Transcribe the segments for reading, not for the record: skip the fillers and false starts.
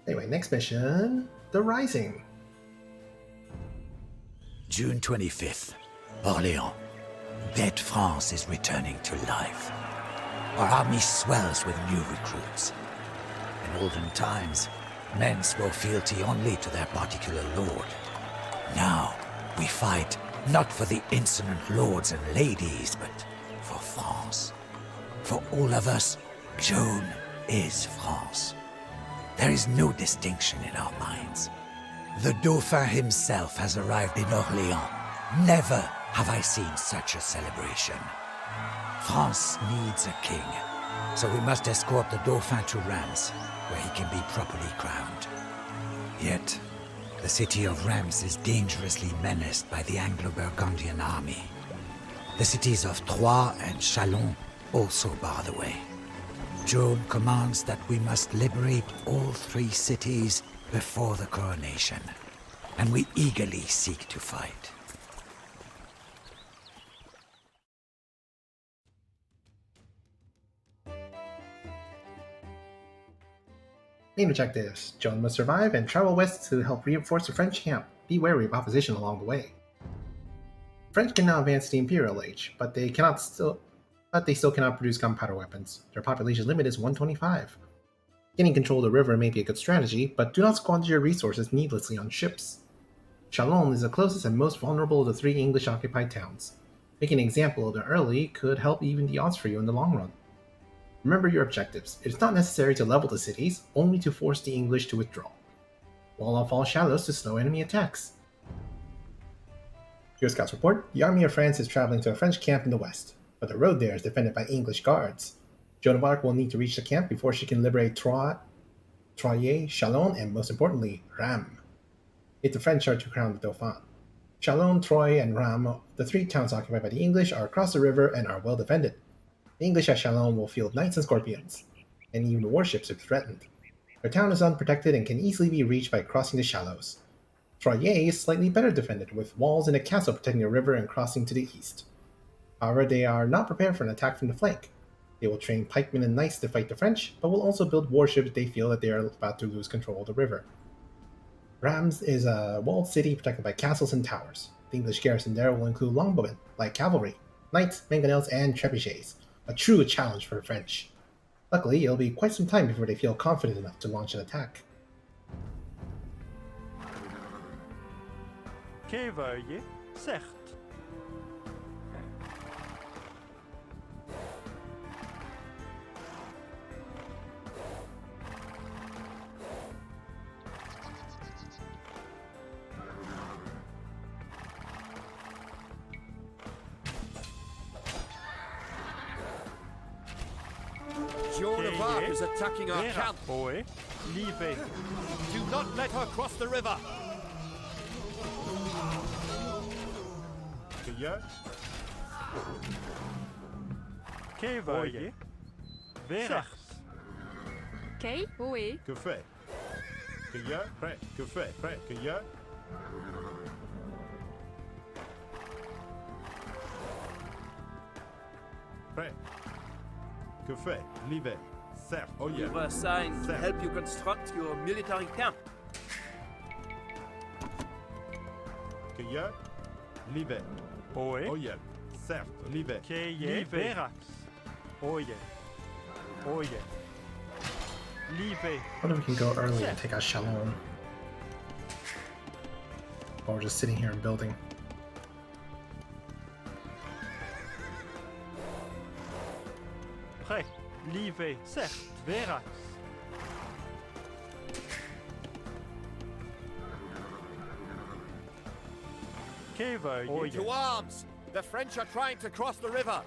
Anyway, next mission, the Rising. June 25th, Orléans. Dead France is returning to life. Our army swells with new recruits. In olden times, men swore fealty only to their particular lord. Now, we fight not for the insolent lords and ladies, but for France. For all of us, Joan is France. There is no distinction in our minds. The Dauphin himself has arrived in Orléans. Never have I seen such a celebration. France needs a king, so we must escort the Dauphin to Rheims, where he can be properly crowned. Yet, the city of Rheims is dangerously menaced by the Anglo-Burgundian army. The cities of Troyes and Chalon also bar the way. Joan commands that we must liberate all three cities before the coronation, and we eagerly seek to fight. Main objectives: Joan must survive and travel west to help reinforce the French camp. Be wary of opposition along the way. French can now advance to the Imperial Age, but they still cannot produce gunpowder weapons. Their population limit is 125. Getting control of the river may be a good strategy, but do not squander your resources needlessly on ships. Chalon is the closest and most vulnerable of the three English-occupied towns. Making an example of them early could help even the odds for you in the long run. Remember your objectives. It is not necessary to level the cities, only to force the English to withdraw. Wall off all shallows to slow enemy attacks. Your scouts report, the army of France is traveling to a French camp in the west, but the road there is defended by English guards. Joan of Arc will need to reach the camp before she can liberate Troyes, Chalon, and most importantly, Rheims, if the French are to crown the Dauphin. Chalon, Troyes, and Rheims, the three towns occupied by the English, are across the river and are well defended. The English at Chalon will field knights and scorpions, and even the warships if threatened. Their town is unprotected and can easily be reached by crossing the shallows. Troyes is slightly better defended, with walls and a castle protecting the river and crossing to the east. However, they are not prepared for an attack from the flank. They will train pikemen and knights to fight the French, but will also build warships if they feel that they are about to lose control of the river. Rheims is a walled city protected by castles and towers. The English garrison there will include longbowmen, light cavalry, knights, mangonels, and trebuchets, a true challenge for the French. Luckily, it'll be quite some time before they feel confident enough to launch an attack. Que veuillez, certes. Joan of Arc is attacking our camp. Boy, leave it. Do not let her cross the river. Que veuillez, certes. Que oui. Que fait? Cueilleur, prêt. Que fait? Prêt. Cueilleur. Prêt. Que fait? L'hiver. Certes. Oh We yeah. were assigned to help you construct your military camp. Cueilleur. L'hiver. Boy, Oh yeah. Certes. L'hiver. que verax. Oye. Oye. Leave. What if we can go early and take out Chalon? While we're just sitting here and building. Prêt, leave, certes, verax. Que veuillez. To arms! The French are trying to cross the river.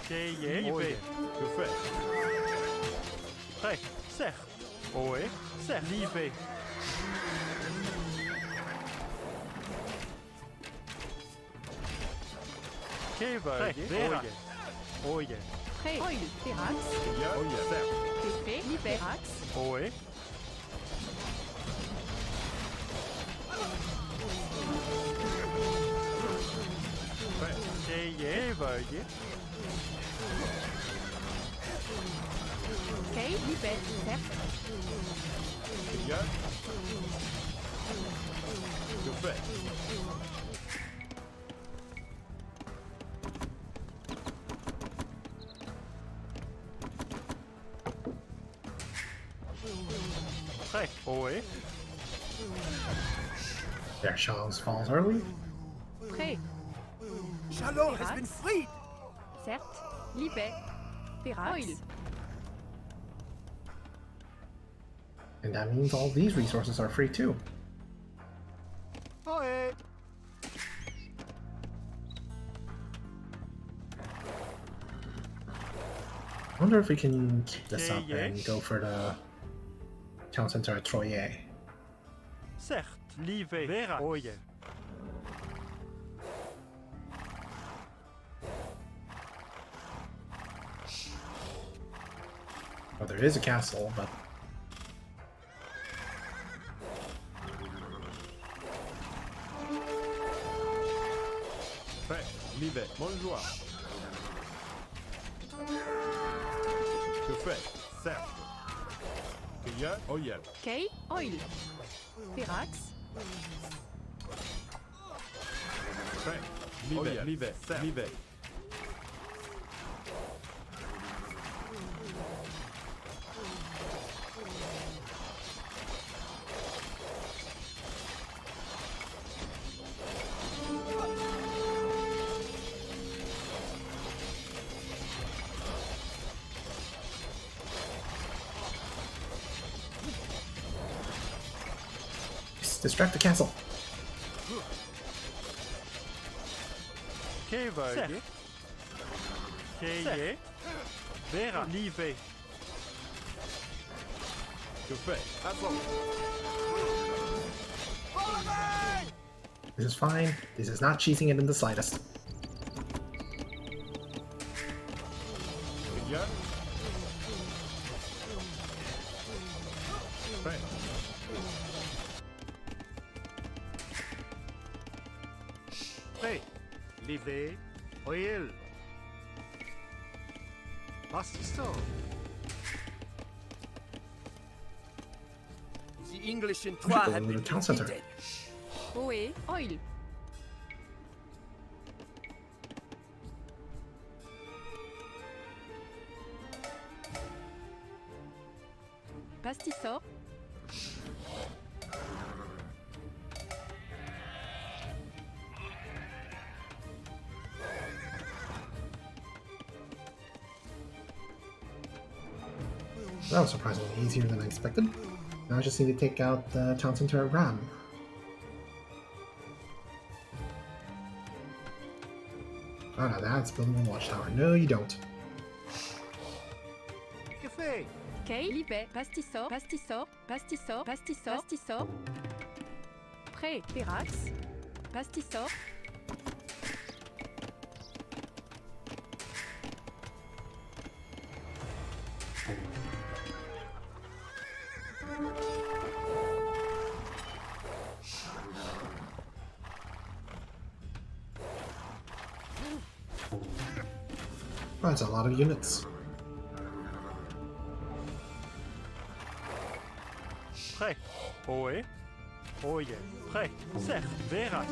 Que leave. Que fait? Prêt, certes. Oui, certes. Leave. Que veuillez. Verax. Oye. Prêt. Oil. Verax. Cueilleur. Oh yeah. Certes. Que fait. Liberax. Oui. Prêt. Que veuillez. Libé, certes. Que y a? Que fait? Prêt. Oui. There, Charles falls early. Prêt, Chalon has been freed! certes. Libé, Pirax. And that means all these resources are free too. Oe! I wonder if we can keep this up Yeah. and go for the town center at Troyer. Certes. Libé. Vera. Oye. Well, there is a castle, but Prêt. Livet. Bonjour. Que fait? Certes. Que y a? Oh yeah. Kay, oil. Pirax. Prêt. Livet. Livet. Certes. Livet. distract the castle. Que veuillez. Que Vera. Libé. Que fait? This is fine. This is not cheesing it in the slightest. Que y a? Prêt. Prêt. Livet. Oil. Bastisso. The English in Troyes go have to been the town center. defeated. Oe, oil. Pastisor. That was surprisingly easier than I expected. Now I just need to take out the town center at Rheims. Oh, now that's building a watchtower. No, you don't. Que fait? Kay, Libé, Pastisor, Pastisor, Pastisor, Pastisor, Pastisor. Prêt, Pirax. Pastisor. Oh, that's a lot of units. Prêt. Oe. Oye. Prêt. Certes. Vera.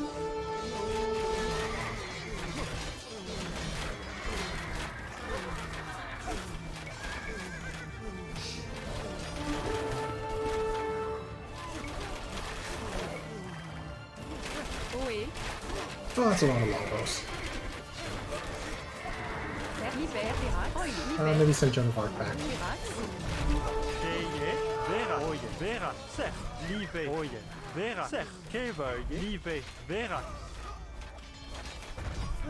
Oe. Oh, that's a lot of longbows. Libé, Pirax. Oil, Libé. Maybe send Joan of Arc back. Pirax. Que Vera. Oye. Vera. Certes. Libé. Oye. Vera. Certes. Que veuillez. Libé. Vera.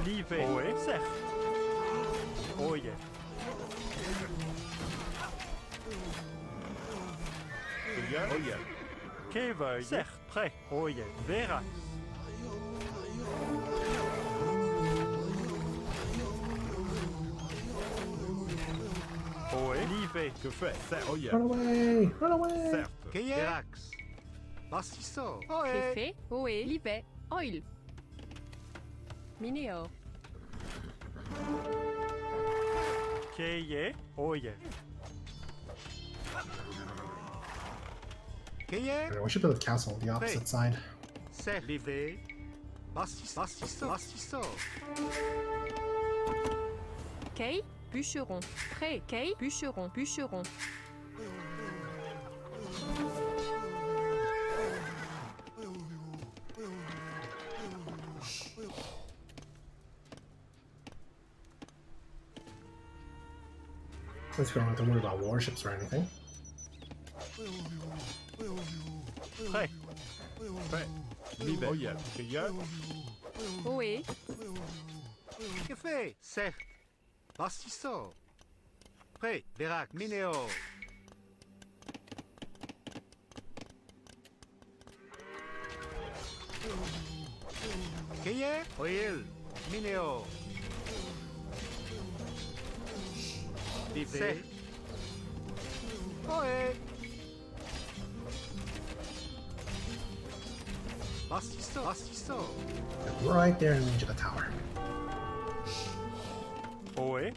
Libé. Oe. Certes. Oye. Que y a? Oh yeah. Que veuillez. Certes. Prêt. Oye. Vera. Oe. Libé. Que fait? Certes. Oh yeah. Run away! Run away! Certes. Que y a? Pirax. Bastisso. Café, Oe, Libé, oil. Minéo. Que Oye. Keye, Anyway, we should build a castle on the opposite side. Ser, Live, Bastisso. Kay, bûcheron. Prêt. Kay, bûcheron. Bûcheron. At least we don't have to worry about warships or anything. Prêt. Prêt. Live. Oyel. Cueilleur. Ohé. Que fait? Ser, Bastisso. Prêt, Verac, Mineo. Keye, Oyel, Mineo. Live. Oe. Bastisso. They're right there in range of the tower. Ohé.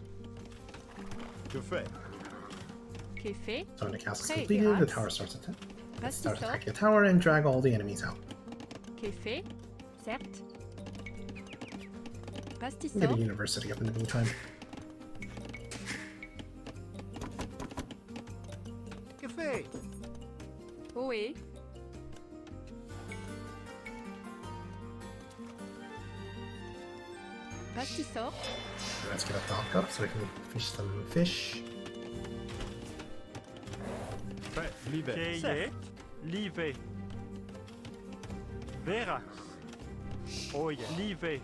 Que fait? Qu'est fait? So when the castle's Prêt, completed, the Verax. tower starts Bastisso. attacking the tower and drag all the enemies out. Qu'est fait? Certes. We'll Bastisso. get a university up in the meantime. Que fait? Ohé. Bastisso. Let's get a dock up so we can fish some fish. Prêt. Live. Keye. Live. Verax. Oye. Live.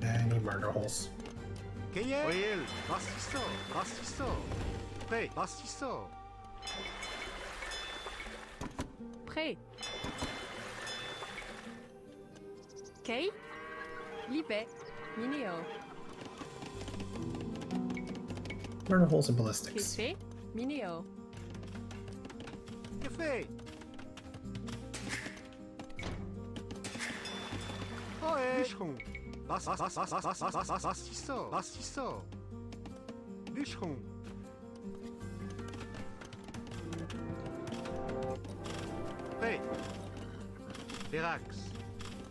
Any murder holes. Keye, Oyel, Bastisso. Prêt, Bastisso. Prêt. Kay. Libé. Mineo. Murder holes and Qu'est ballistics. fait? Mineo. Que fait? Oe. Bûcheron. Bastisso. Bûcheron. Prêt. Verax.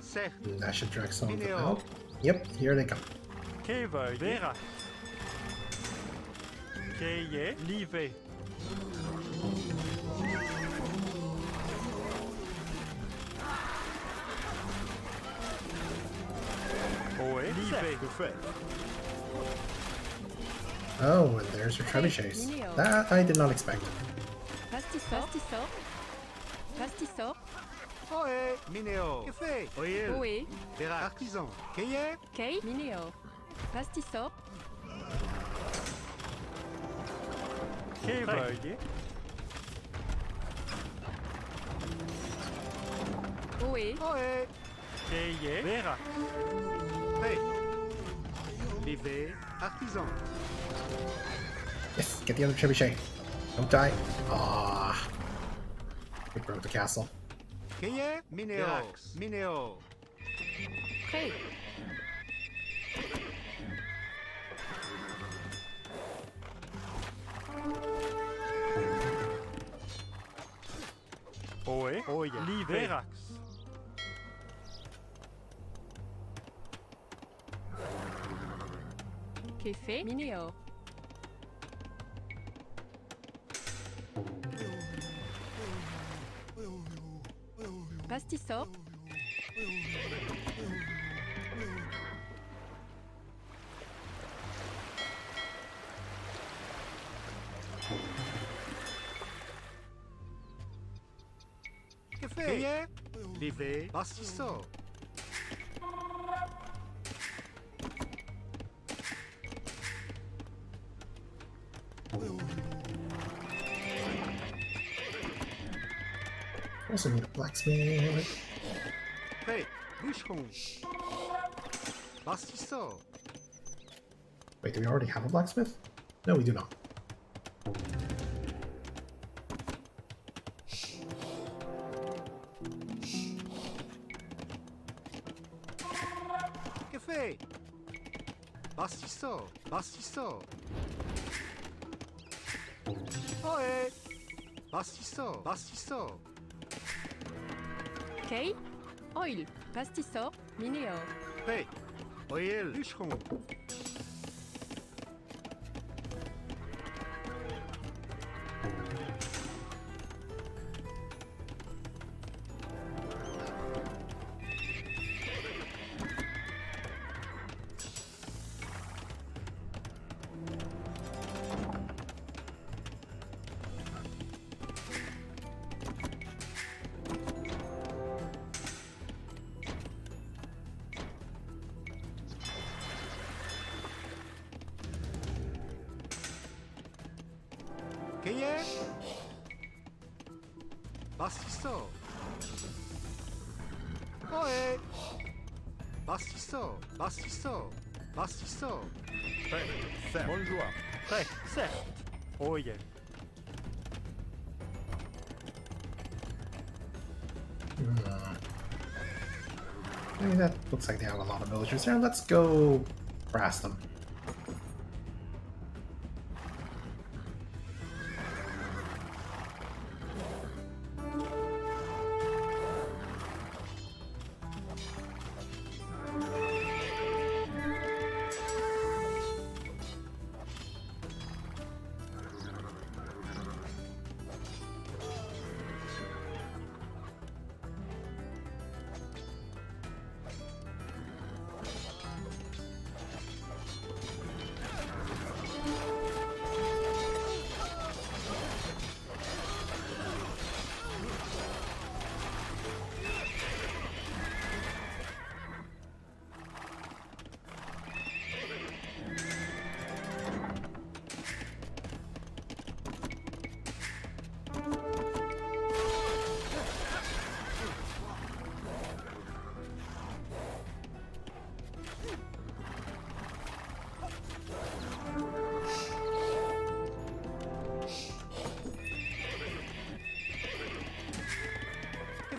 Ser. That should drag some of them Mineo. out. Yep, here they come. Keveuil. Verax. Keye. Live. Ohé. Live. Que fait? Oh, and there's your trebuchets. Mineo. That I did not expect. Bastisso. Bastisso. Oe. Mineo. Que fait? Oyel. Ohé. Verax. Artisan. Keye. Kay. Mineo. Bastisso. Keveuil. Ohé. Oe. Keye. Verax. Prêt. Live. Artisan. Yes, get the other trebuchet. Don't die. Ah, we broke the castle. Keye. Mineo. Prêt. Ohé. Oye. Live. Verax. Qu'est fait? Mineo. Bastisso. Que fait? Keye. Live. Bastisso. Also need a blacksmith. Prêt. Bûcheron. Bastisso. Wait, do we already have a blacksmith? No, we do not. Que fait? Bastisso. Bastisso. Ohé. Bastisso. Bastisso. Kay, oil, pastissor, minéor. Prêt. Oil. Bûcheron. Cueillère. Bastisso. Ohé. Bastisso. Bastisso. Bastisso. Prêt. Certes. Bonjour. Prêt, certes. Oye. Maybe that looks like they have a lot of villagers there. Let's go harass them.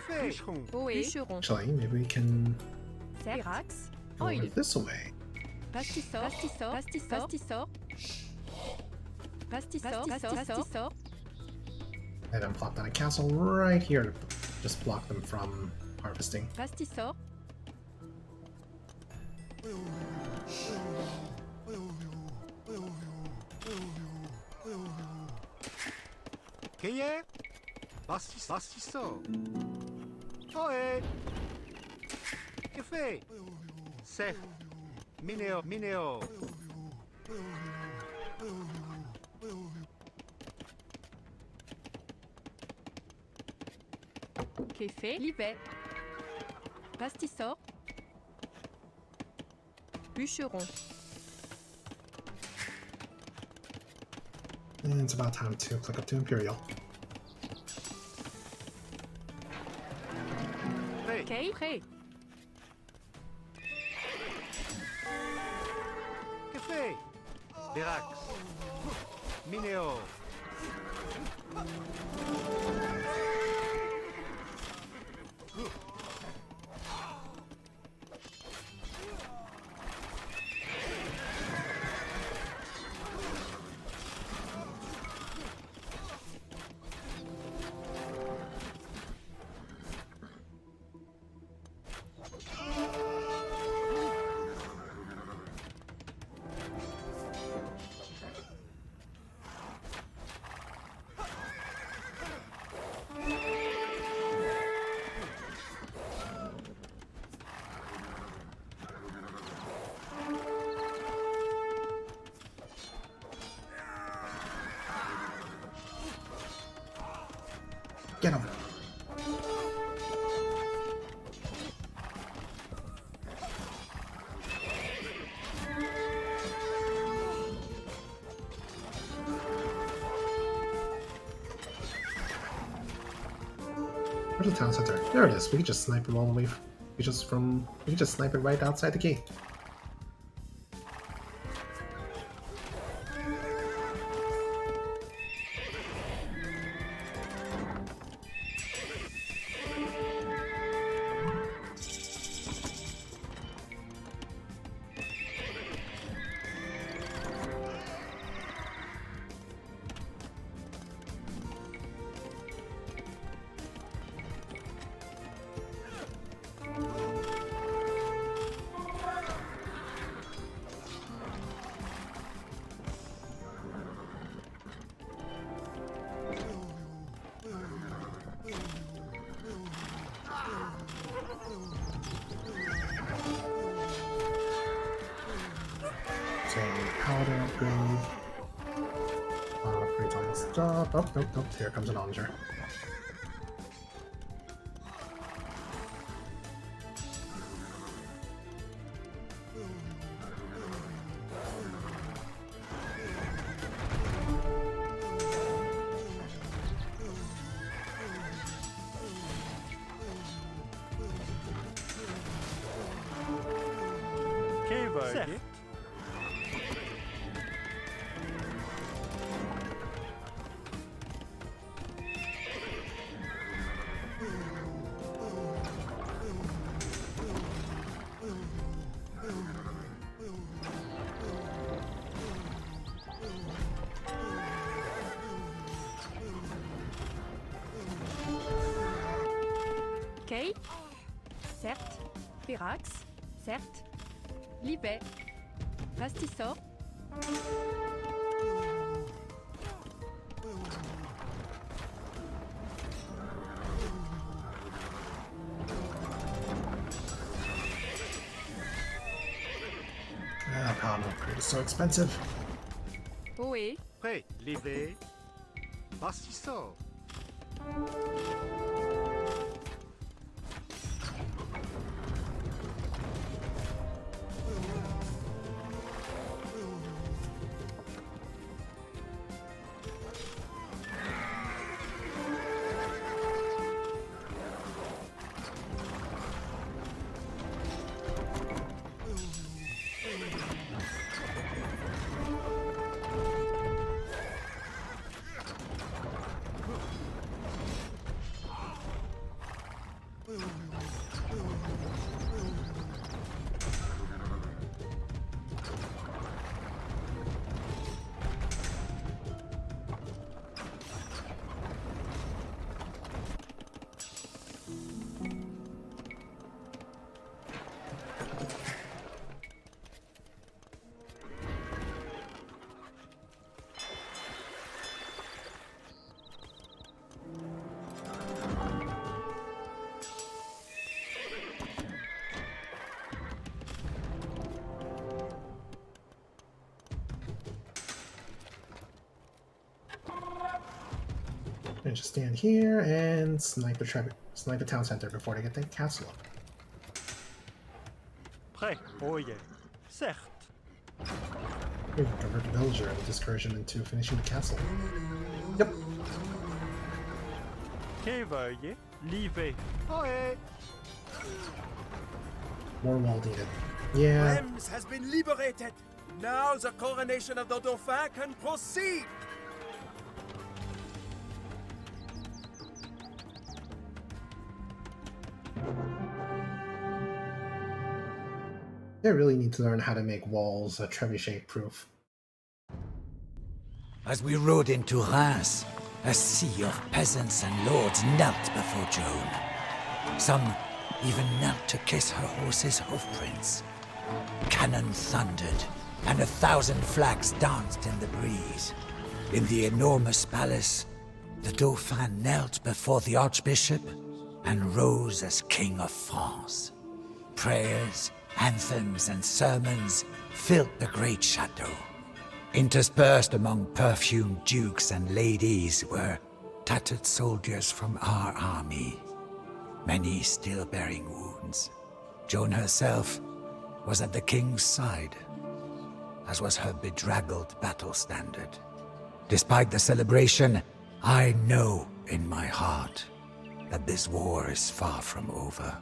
Bûcheron. Ohé, bûcheron. Actually, maybe we can Serax, go over oil, this way. pastissor, pastissor, pastissor, pastissor, pastissor, pastissor, And then plop down a castle right here to just block them from harvesting. pastissor, Cueillère. Bastisso. Ohé. Que fait? C'est. Minéo. Minéo. kéfé, libet, pastissor, bûcheron, And it's about time to click up to Imperial. Prêt. kay, prêt, Que fait? Derax. Minéo. Get him! Where's the town center? There it is. We can just snipe him all the way. We can just snipe it right outside the gate. So powder upgrade. Upgrades on this stuff. Oh, nope, nope. Here comes an onager. Certes. Kay, certes. Pirax, certes. Libet, Pastisor. Powder upgrade is so expensive. Oé, Prêt. Livet. Bastissor. And just stand here and snipe the town center before they get the castle up. Prêt. Oye. Certes. Here, convert the villager and discourage him into finishing the castle. Yep. Que veuillez. Livet. Ohé. More wall needed. Yeah. Rheims has been liberated. Now the coronation of the Dauphin can proceed. They really need to learn how to make walls trebuchet-proof. As we rode into Rheims, a sea of peasants and lords knelt before Joan. Some even knelt to kiss her horse's hoofprints. Cannon thundered, and 1,000 flags danced in the breeze. In the enormous palace, the Dauphin knelt before the Archbishop and rose as King of France. Prayers, anthems, and sermons filled the great chateau. Interspersed among perfumed dukes and ladies were tattered soldiers from our army, many still bearing wounds. Joan herself was at the king's side, as was her bedraggled battle standard. Despite the celebration, I know in my heart that this war is far from over.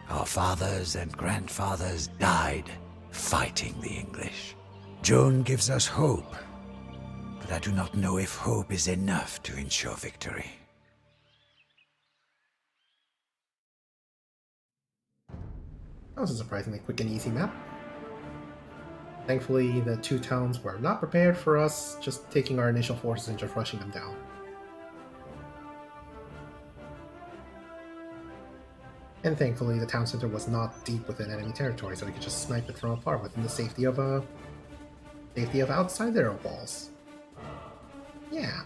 Our fathers and grandfathers died fighting the English. Joan gives us hope, but I do not know if hope is enough to ensure victory. That was a surprisingly quick and easy map. Thankfully, the two towns were not prepared for us just taking our initial forces and just rushing them down. And thankfully, the town center was not deep within enemy territory, so we could just snipe it from afar within the safety of outside their walls. Yeah.